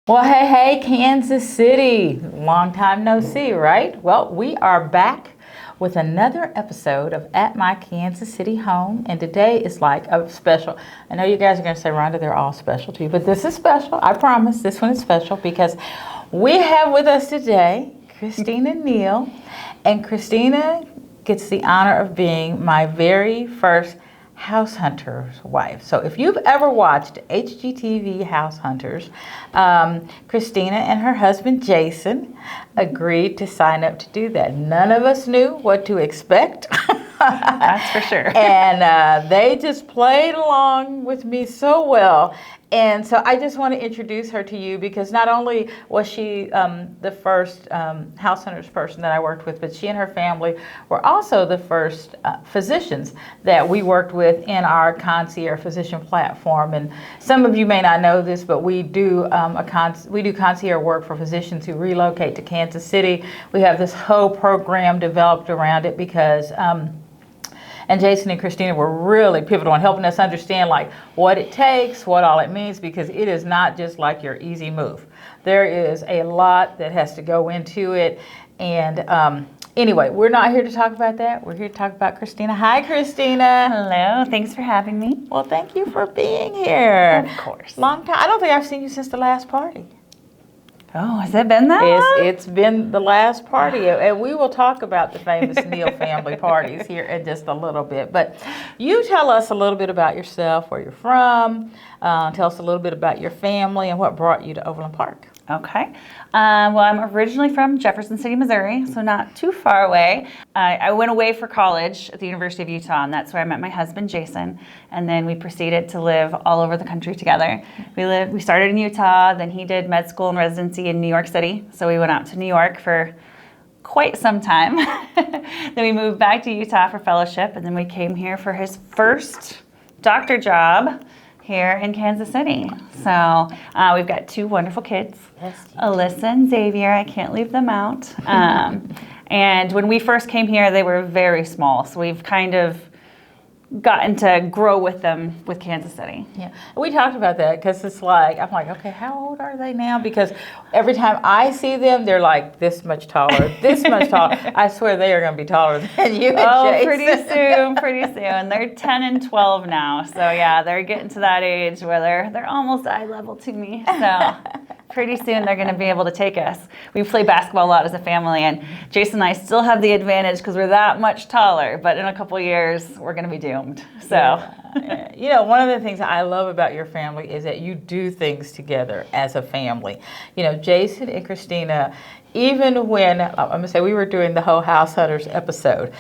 Well, hey, Kansas City. Long time no see, right? Well, we are back with another episode of At My Kansas City Home, and today is like a special. I know you guys are going to say, Rhonda, they're all special to you, but this is special. I promise this one is special because we have with us today Christina Neal, and Christina gets the honor of being my very first House Hunter's wife. So if you've ever watched HGTV House Hunters, Christina and her husband Jason agreed to sign up to do that. None of us knew what to expect. That's for sure. And they just played along with me so well. And so I just want to introduce her to you because not only was she the first House Hunters person that I worked with, but she and her family were also the first physicians that we worked with in our concierge physician platform. And some of you may not know this, but we do concierge work for physicians who relocate to Kansas City. We have this whole program developed around it because and Jason and Christina were really pivotal in helping us understand like what it takes, what all it means, because it is not just like your easy move. There is a lot that has to go into it. And anyway, we're not here to talk about that. We're here to talk about Christina. Hi, Christina. Hello. Thanks for having me. Well, thank you for being here. Of course. Long time. I don't think I've seen you since the last party. Oh, has it been that long? It's been the last party, and we will talk about the famous Neal family parties here in just a little bit. But you tell us a little bit about yourself, where you're from. Tell us a little bit about your family and what brought you to Overland Park. Okay. Well, I'm originally from Jefferson City, Missouri, so not too far away. I went away for college at the University of Utah, and that's where I met my husband, Jason. And then we proceeded to live all over the country together. We started in Utah, then he did med school and residency in New York City. So we went out to New York for quite some time. Then we moved back to Utah for fellowship, and then we came here for his first doctor job here in Kansas City. So we've got two wonderful kids, Alyssa and Xavier. I can't leave them out. And when we first came here, they were very small. So we've kind of gotten to grow with them with Kansas City. Yeah, we talked about that because it's like, I'm like, okay, how old are they now? Because every time I see them, they're like this much taller, this much taller. I swear they are going to be taller than you and Jason. pretty soon. They're 10 and 12 now. So yeah, they're getting to that age where they're almost eye level to me. So pretty soon they're going to be able to take us. We play basketball a lot as a family, and Jason and I still have the advantage because we're that much taller, but in a couple years, we're going to be doomed. So, yeah. You know, one of the things that I love about your family is that you do things together as a family. You know, Jason and Christina, even when, I'm going to say we were doing the whole House Hunters episode,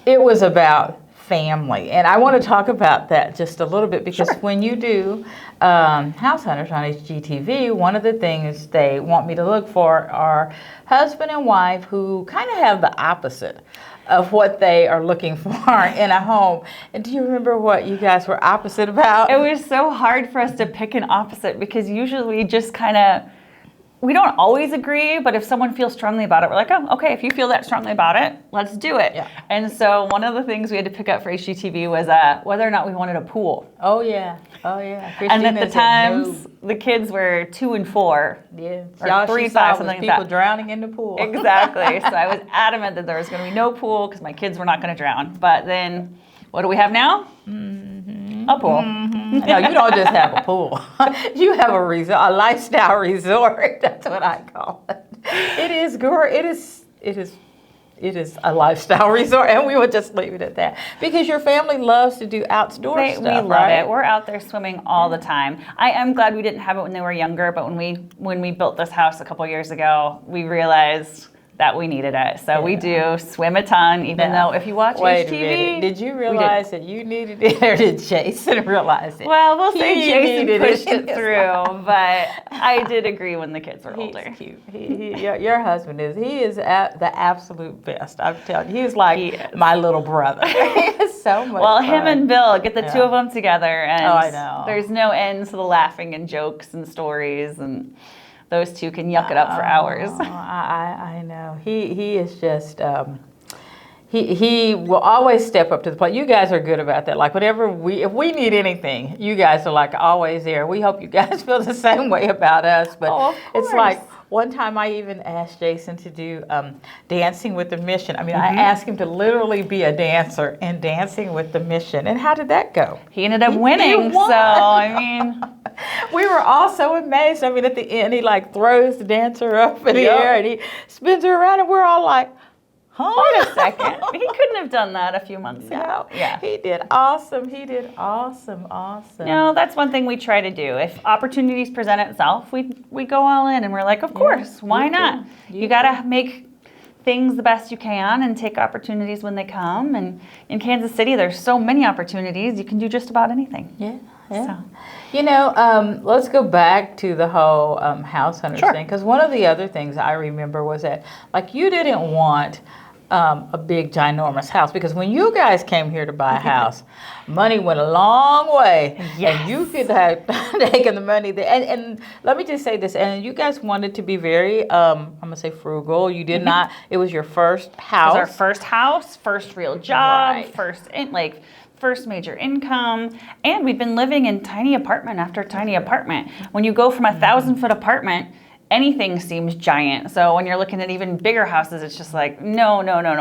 it was about family. And I want to talk about that just a little bit because when you do House Hunters on HGTV, one of the things they want me to look for are husband and wife who kind of have the opposite of what they are looking for in a home. And do you remember what you guys were opposite about? It was so hard for us to pick an opposite because usually we just kind of, we don't always agree, but if someone feels strongly about it, we're like, oh, okay, if you feel that strongly about it, let's do it. Yeah. And so one of the things we had to pick up for HGTV was whether or not we wanted a pool. Oh, yeah. And at the times, the kids were 2 and 4. Yeah. Or 3 and 5, something like that. People drowning in the pool. Exactly. So I was adamant that there was going to be no pool because my kids were not going to drown. But then, what do we have now? A pool. No, you don't just have a pool. You have a resort, a lifestyle resort. That's what I call it. It is a lifestyle resort, and we would just leave it at that because your family loves to do outdoor stuff. We love right? it. We're out there swimming all the time. I am glad we didn't have it when they were younger, but when we built this house a couple years ago, we realized that we needed it. So we do swim a ton, even though if you watch HGTV. Did you realize that you needed it, or did Jason realize it? Well, we'll say Jason pushed it through, but I did agree when the kids were older. He's cute. Your husband is the absolute best. I'm telling you, he's like my little brother. He is so much fun. Him and Bill, get the two of them together, and I know. There's no end to the laughing and jokes and stories, and those two can yuck it up for hours. I know. He is just he will always step up to the plate. You guys are good about that. Like whenever if we need anything, you guys are like always there. We hope you guys feel the same way about us. But Oh, of it's course. like one time I even asked Jason to do Dancing with the Mission. I mean, I asked him to literally be a dancer in Dancing with the Mission. And how did that go? He ended up winning. won. So I mean, We were all so amazed. I mean, at the end, he like throws the dancer up in the Yep. air and he spins her around, and we're all like, huh? wait a second. He couldn't have done that a few months ago. No, Yeah. he did awesome. He did awesome. No, that's one thing we try to do. If opportunities present itself, we go all in and we're like, of course, why you not? do. You got to make things the best you can and take opportunities when they come. And in Kansas City, there's so many opportunities. You can do just about anything. Yeah. Yeah. So. You know, let's go back to the whole house hunters Sure. thing, because one of the other things I remember was that, like, you didn't want a big, ginormous house, because when you guys came here to buy a house, money went a long way, Yes. and you could have taken the money there. And let me just say this, and you guys wanted to be very, I'm gonna say frugal. You did not. It was your first house. It was our first house, first real job, Right. first major income, and we've been living in tiny apartment after tiny apartment. When you go from 1,000-foot apartment, anything seems giant. So when you're looking at even bigger houses, it's just like, no,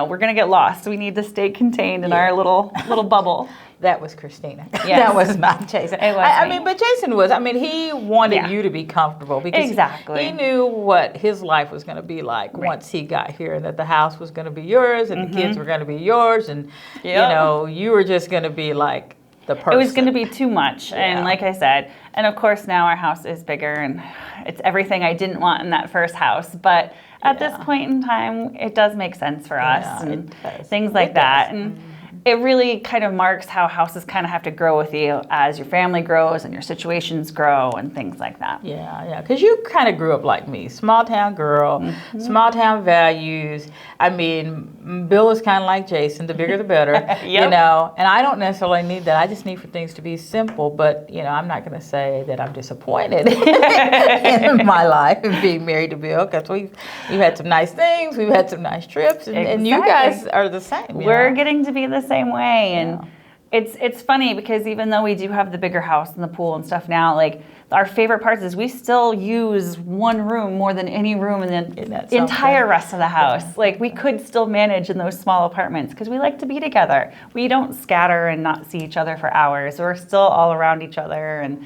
we're gonna get lost. We need to stay contained in our little bubble. That was Christina. Yes. That was not Jason. It was I me. mean, but Jason was. I mean, he wanted Yeah. you to be comfortable because Exactly. he knew what his life was going to be like once he got here, and that the house was going to be yours, and the kids were going to be yours, and Yep. you know, you were just going to be like the person. It was going to be too much. Yeah. And like I said, and of course now our house is bigger and it's everything I didn't want in that first house. But at this Yeah. point in time, it does make sense for us Yeah, and it does. things like It that. does. And it really kind of marks how houses kind of have to grow with you as your family grows and your situations grow and things like that. Yeah, because you kind of grew up like me, small town girl, small town values. I mean, Bill is kind of like Jason, the bigger the better, you Yep. know, and I don't necessarily need that. I just need for things to be simple, but, you know, I'm not going to say that I'm disappointed in my life and being married to Bill, because we've had some nice things, we've had some nice trips, and you guys Exactly. are the same. you We're know? getting to be the same way, and Yeah. it's funny because even though we do have the bigger house and the pool and stuff now, like our favorite parts is we still use one room more than any room in Isn't the that something? entire rest of the house. Like we could still manage in those small apartments because we like to be together. We don't scatter and not see each other for hours. We're still all around each other, and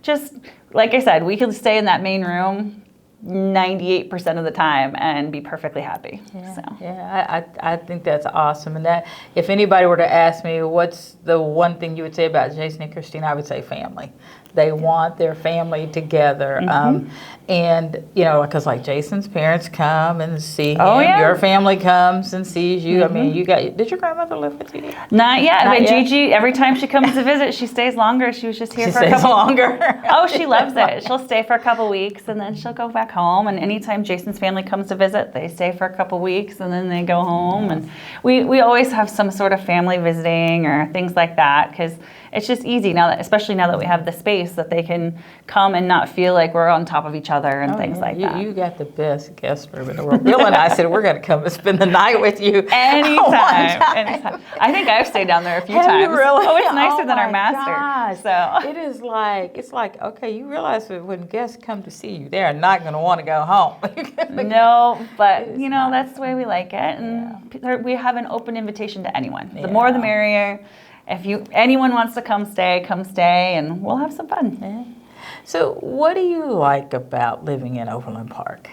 just like I said, we could stay in that main room 98% of the time and be perfectly happy. So. Yeah, I think that's awesome. And that if anybody were to ask me what's the one thing you would say about Jason and Christina, I would say family. They want their family together. And, you know, because like Jason's parents come and see him. Oh, yeah. Your family comes and sees you. I mean, did your grandmother live with you? Not yet, Not but yet? Gigi, every time she comes to visit, she stays longer. She was just here She for a stays couple. longer. Oh, she loves it. She'll stay for a couple weeks and then she'll go back home. And anytime Jason's family comes to visit, they stay for a couple weeks and then they go home. And we always have some sort of family visiting or things like that because it's just easy now that, especially now that we have the space, that they can come and not feel like we're on top of each other and things like that. You got the best guest room in the world. Bill and I said we're going to come and spend the night with you. Anytime, One anytime. I think I've stayed down there a few Have times. you really? Oh, it's nicer than our my master. gosh. So It is like, it's like, okay, you realize that when guests come to see you, they are not going to want to go home. no, but It's you know, not that's the way we like it. And we have an open invitation to anyone. The Yeah. more the merrier. If anyone wants to come stay, and we'll have some fun. Yeah. So what do you like about living in Overland Park?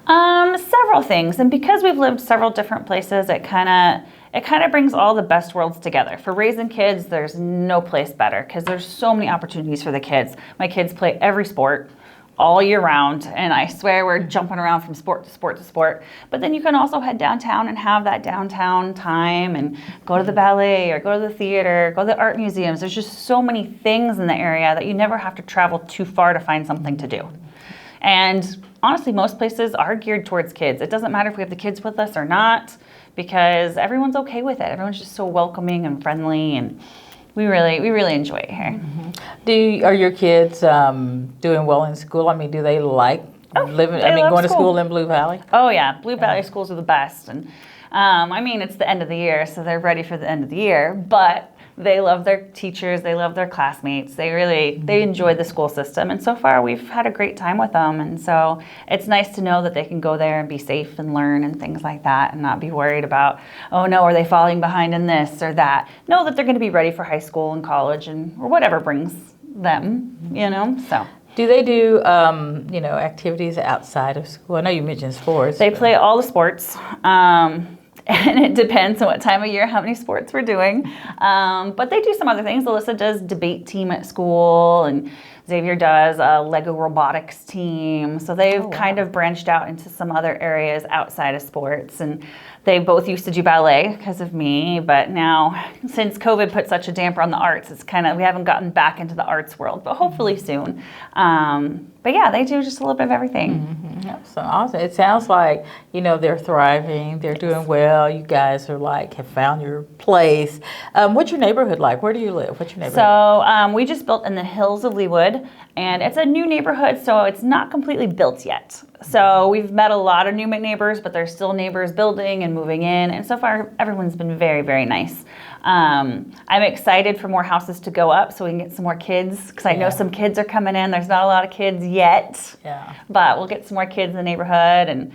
Several things, and because we've lived several different places, it kind of brings all the best worlds together. For raising kids, there's no place better because there's so many opportunities for the kids. My kids play every sport all year round, and I swear we're jumping around from sport to sport to sport. But then you can also head downtown and have that downtown time and go to the ballet or go to the theater, go to the art museums. There's just so many things in the area that you never have to travel too far to find something to do. And honestly, most places are geared towards kids. It doesn't matter if we have the kids with us or not, because everyone's okay with it. Everyone's just so welcoming and friendly, and we really enjoy it here. Are your kids doing well in school? I mean, do they like living? they love going to school. school in Blue Valley? Oh yeah, Blue Valley schools are the best, and I mean, it's the end of the year, so they're ready for the end of the year, but they love their teachers, they love their classmates, they enjoy the school system, and so far we've had a great time with them, and so it's nice to know that they can go there and be safe and learn and things like that and not be worried about, oh no, are they falling behind in this or that. Know that they're going to be ready for high school and college and or whatever brings them, so. Do they do, activities outside of school? I know you mentioned sports. They play all the sports. And it depends on what time of year, how many sports we're doing. But they do some other things. Alyssa does debate team at school, and Xavier does a Lego robotics team. So they've kind of branched out into some other areas outside of sports. And they both used to do ballet because of me, but now since COVID put such a damper on the arts, it's we haven't gotten back into the arts world, but hopefully soon. But yeah, they do just a little bit of everything. So awesome. It sounds like, they're thriving, they're doing well. You guys are have found your place. What's your neighborhood like? Where do you live? What's your neighborhood? So we just built in the hills of Leewood, and it's a new neighborhood, so it's not completely built yet. So we've met a lot of new neighbors, but there's still neighbors building and moving in, and so far everyone's been very, very nice. I'm excited for more houses to go up so we can get some more kids, because I know some kids are coming in. There's not a lot of kids yet, but we'll get some more kids in the neighborhood, and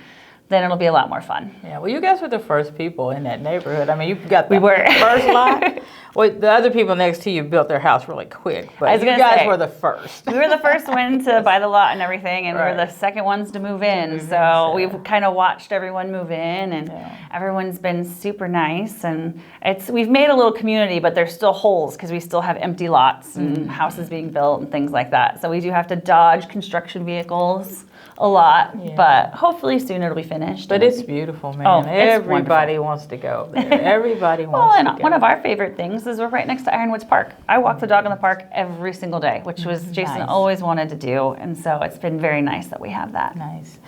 then it'll be a lot more fun. Yeah, well, you guys were the first people in that neighborhood. I mean, you've got the we were. first lot. Well, the other people next to you built their house really quick, but you guys were the first. We were the first one to buy the lot and everything, and we were the second ones to move in. So we've kind of watched everyone move in, and everyone's been super nice. And we've made a little community, but there's still holes because we still have empty lots and houses being built and things like that. So we do have to dodge construction vehicles a lot, but hopefully soon it'll be finished. But it's beautiful, man. Oh, Everybody wants to go there. Everybody wants to go. And one of our favorite things is we're right next to Ironwoods Park. I walk the dog in the park every single day, which was Jason always wanted to do, and so it's been very nice that we have that. Nice.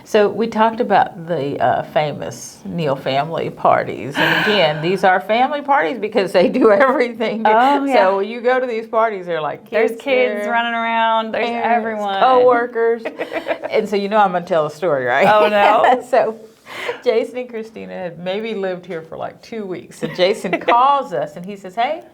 So we talked about the famous Neal family parties, and again, these are family parties because they do everything. So when you go to these parties, they're like kids. There's kids running around. There's everyone. Co-workers. And so I'm going to tell a story, right? Oh, no. So Jason and Christina had maybe lived here for 2 weeks. And Jason calls us and he says, hey,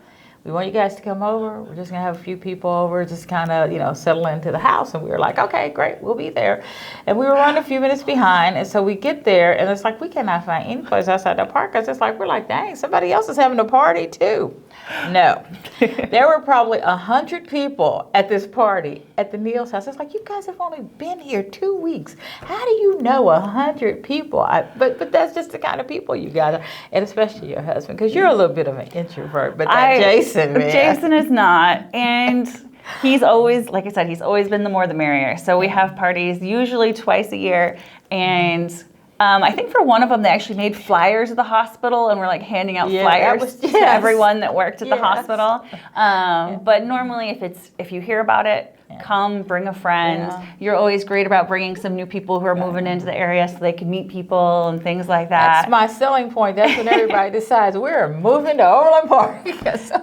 we want you guys to come over. We're just going to have a few people over, just kind of, settle into the house. And we were like, okay, great, we'll be there. And we were running a few minutes behind. And so we get there and it's we cannot find any place outside the park. Because we're like, dang, somebody else is having a party too. No. There were probably 100 people at this party at the Neal's house. It's you guys have only been here 2 weeks. How do you know 100 people? But that's just the kind of people you got to, and especially your husband, because you're a little bit of an introvert. But Jason, man. Jason is not. And he's always, like I said, he's always been the more the merrier. So we have parties usually twice a year. And I think for one of them, they actually made flyers at the hospital and were handing out flyers to everyone that worked at the hospital. But normally if you hear about it, come, bring a friend. You're always great about bringing some new people who are moving into the area so they can meet people and things like that. That's my selling point. That's when everybody decides we're moving to Overland Park.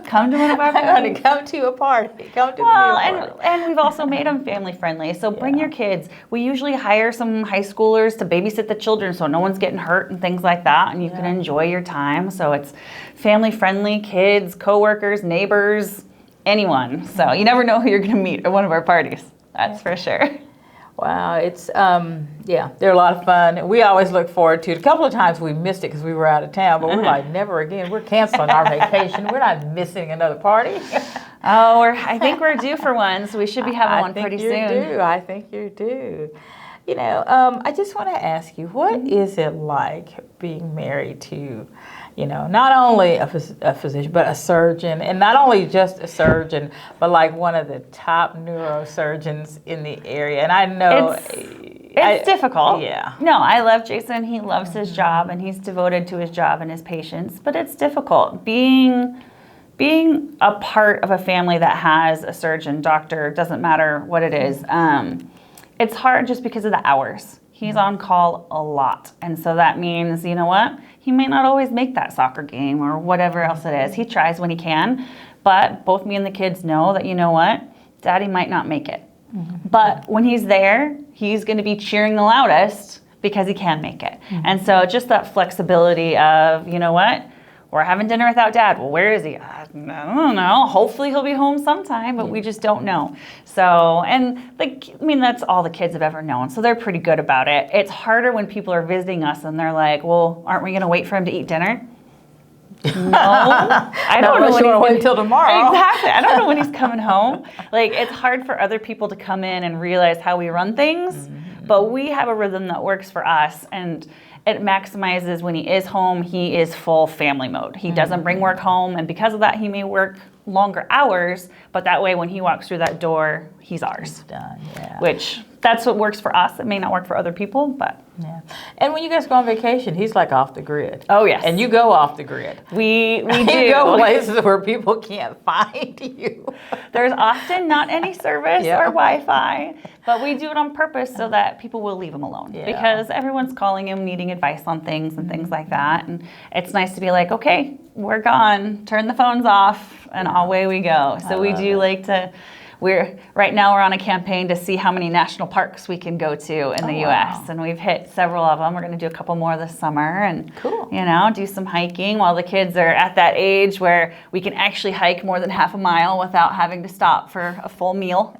Come to one of our parties. I'm going to come to a party. Come to the party. And we've also made them family friendly. So bring your kids. We usually hire some high schoolers to babysit the children so no one's getting hurt and things like that, and you can enjoy your time. So it's family friendly, kids, coworkers, neighbors, anyone. So you never know who you're going to meet at one of our parties. That's for sure. Wow, it's they're a lot of fun. We always look forward to it. A couple of times we missed it because we were out of town, but we're like, never again. We're canceling our vacation. We're not missing another party. I think we're due for one, so we should be having one pretty soon. I think you're due. I just want to ask you, what is it like being married to, not only a physician, but a surgeon, and not only just a surgeon, but one of the top neurosurgeons in the area? And I know it's difficult. Yeah. No, I love Jason. He loves his job, and he's devoted to his job and his patients. But it's difficult being a part of a family that has a surgeon, doctor, doesn't matter what it is. It's hard just because of the hours. He's on call a lot. And so that means, you know what? He may not always make that soccer game or whatever else it is. He tries when he can. But both me and the kids know that, you know what? Daddy might not make it. But when he's there, he's going to be cheering the loudest because he can make it. And so just that flexibility of, you know what? We're having dinner without Dad. Well, where is he? I don't know. Hopefully he'll be home sometime, but we just don't know. So, and that's all the kids have ever known. So they're pretty good about it. It's harder when people are visiting us and they're like, well, aren't we going to wait for him to eat dinner? No, I don't know. You want to wait until tomorrow. Exactly. I don't know when he's coming home. It's hard for other people to come in and realize how we run things, but we have a rhythm that works for us, and it maximizes when he is home. He is full family mode. He doesn't bring work home, and because of that, he may work longer hours, but that way when he walks through that door, he's ours. It's done, yeah. Which, that's what works for us. It may not work for other people, but. Yeah. And when you guys go on vacation, he's like off the grid. Oh, yes. And you go off the grid. We do. You go places where people can't find you. There's often not any service Yeah. or Wi-Fi, but we do it on purpose so that people will leave him alone. Yeah. Because everyone's calling him, needing advice on things and things like that. And it's nice to be like, okay, we're gone. Turn the phones off, and away we go. So we do like to. Right now we're on a campaign to see how many national parks we can go to in the U.S. Wow. And we've hit several of them. We're going to do a couple more this summer and Cool. do some hiking while the kids are at that age where we can actually hike more than half a mile without having to stop for a full meal.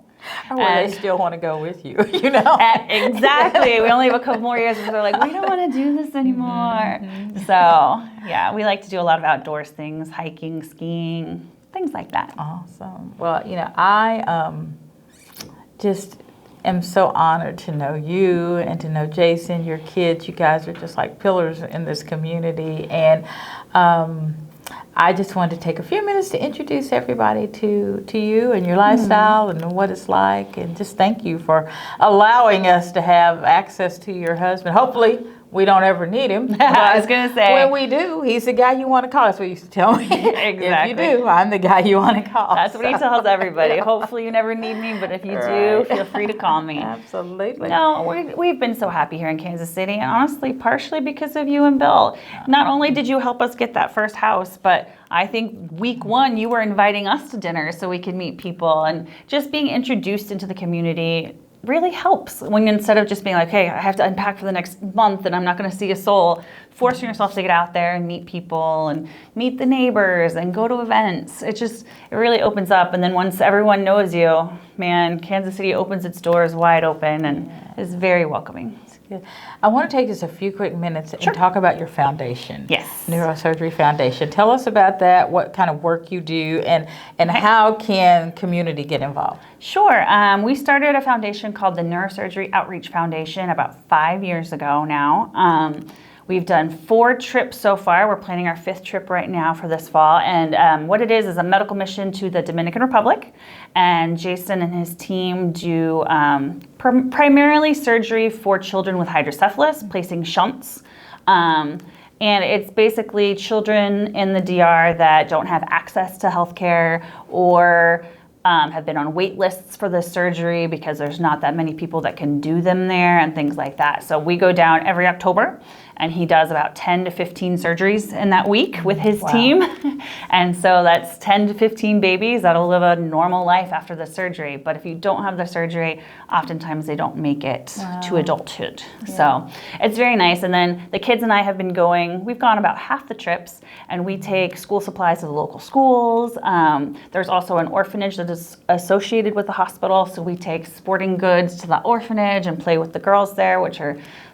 Or where they still want to go with you, Exactly. We only have a couple more years where they're like, we don't want to do this anymore. So, yeah, we like to do a lot of outdoors things, hiking, skiing, things like that. Awesome. Well, I just am so honored to know you and to know Jason, your kids. You guys are just like pillars in this community. And I just wanted to take a few minutes to introduce everybody to you and your lifestyle and what it's like. And just thank you for allowing us to have access to your husband. Hopefully, we don't ever need him. I was going to say. When we do, he's the guy you want to call. That's what he used to tell me. Exactly. If you do, I'm the guy you want to call. That's what he tells everybody. Hopefully you never need me, but if you do, feel free to call me. Absolutely. No, we've been so happy here in Kansas City, and honestly, partially because of you and Bill. Not only did you help us get that first house, but I think week one you were inviting us to dinner so we could meet people, and just being introduced into the community really helps when instead of just being like, hey, I have to unpack for the next month and I'm not going to see a soul, forcing yourself to get out there and meet people and meet the neighbors and go to events. It really opens up. And then once everyone knows you, man, Kansas City opens its doors wide open and is very welcoming. Good. I want to take just a few quick minutes and talk about your foundation. Yes. Neurosurgery Foundation. Tell us about that, what kind of work you do, and how can community get involved? Sure. We started a foundation called the Neurosurgery Outreach Foundation about 5 years ago now. We've done 4 trips so far. We're planning our 5th trip right now for this fall. And what it is a medical mission to the Dominican Republic. And Jason and his team do primarily surgery for children with hydrocephalus, placing shunts. And it's basically children in the DR that don't have access to healthcare or have been on wait lists for the surgery because there's not that many people that can do them there and things like that. So we go down every October, and he does about 10 to 15 surgeries in that week with his team. And so that's 10 to 15 babies that'll live a normal life after the surgery. But if you don't have the surgery, oftentimes they don't make it to adulthood. Yeah. So it's very nice. And then the kids and I have been going, we've gone about half the trips, and we take school supplies to the local schools. There's also an orphanage that is associated with the hospital. So we take sporting goods to the orphanage and play with the girls there,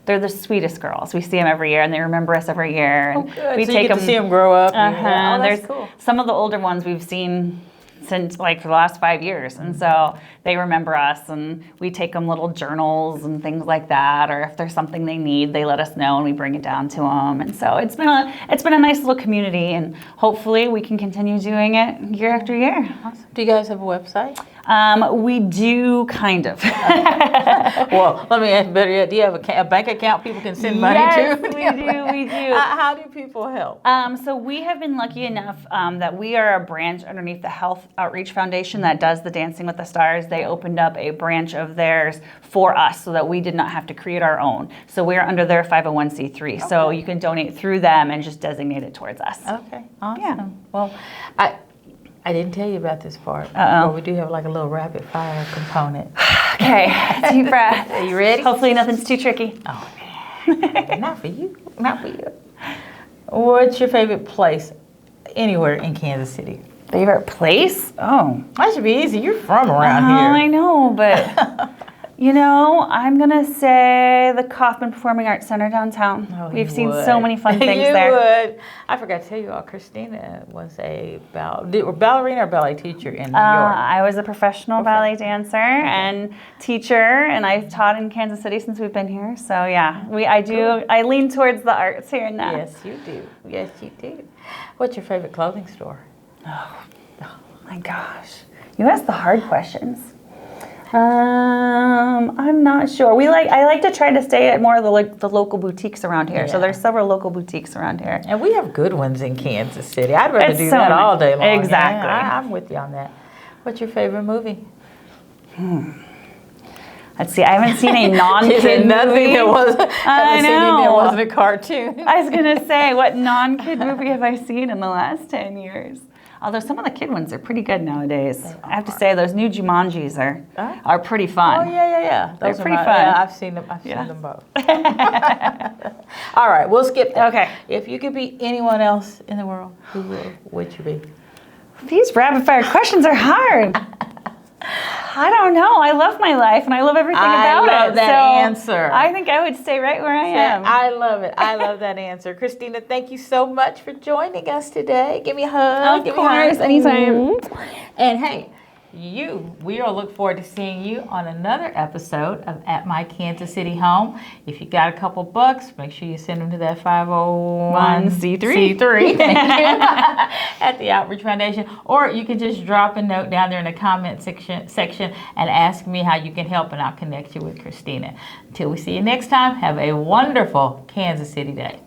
they're the sweetest girls. We see them every year, and they remember us every year. And good. We so take you get to see them grow up. There's cool. Some of the older ones we've seen since for the last 5 years, and so they remember us, and we take them little journals and things like that, or if there's something they need, they let us know, and we bring it down to them. And so it's been a nice little community, and hopefully we can continue doing it year after year. Awesome. Do you guys have a website? We do, kind of. Well, let me ask better yet, do you have a bank account people can send money to? Yes, we do. How do people help? So we have been lucky enough that we are a branch underneath the Health Outreach Foundation that does the Dancing with the Stars. They opened up a branch of theirs for us so that we did not have to create our own. So we're under their 501c3. Okay. So you can donate through them and just designate it towards us. Okay, awesome. Yeah. Well, I didn't tell you about this part. But we do have like a little rapid fire component. Okay, deep breath. Are you ready? Hopefully nothing's too tricky. Oh, man. Not for you. Not for you. What's your favorite place anywhere in Kansas City? Favorite place? Oh. That should be easy. You're from around I here. know, but I'm going to say the Kaufman Performing Arts Center downtown. Oh, We've you seen would. so many fun things You there. would. I forgot to tell you all, Christina was a ballerina or ballet teacher in New York. I was a professional ballet dancer and teacher, and I've taught in Kansas City since we've been here. So yeah, I lean towards the arts here and now. Yes, you do. Yes, you do. What's your favorite clothing store? Oh my gosh, you ask the hard questions. I'm not sure. I like to try to stay at more of the local boutiques around here. Yeah. So there's several local boutiques around here. And we have good ones in Kansas City. I'd rather It's do so that nice. all day long. Exactly. Yeah, I'm with you on that. What's your favorite movie? Let's see. I haven't seen a non-kid Nothing movie. that wasn't. I know. That wasn't a cartoon. I was gonna say, what non-kid movie have I seen in the last 10 years? Although some of the kid ones are pretty good nowadays. I have to say, those new Jumanjis are pretty fun. Oh yeah. They're Those are pretty fun. Yeah, I've seen them. I've seen them both. All right, we'll skip that. Okay. If you could be anyone else in the world, who would you be? These rapid fire questions are hard. I don't know. I love my life and I love everything about it. I love that answer. I think I would stay right where I am. I love it. I love that answer. Christina, thank you so much for joining us today. Give me a hug. Of course, anytime. And hey, we will look forward to seeing you on another episode of At My Kansas City Home. If you got a couple bucks, make sure you send them to that 501c3 at the Outreach Foundation. Or you can just drop a note down there in the comment section and ask me how you can help, and I'll connect you with Christina. Until we see you next time, have a wonderful Kansas City day.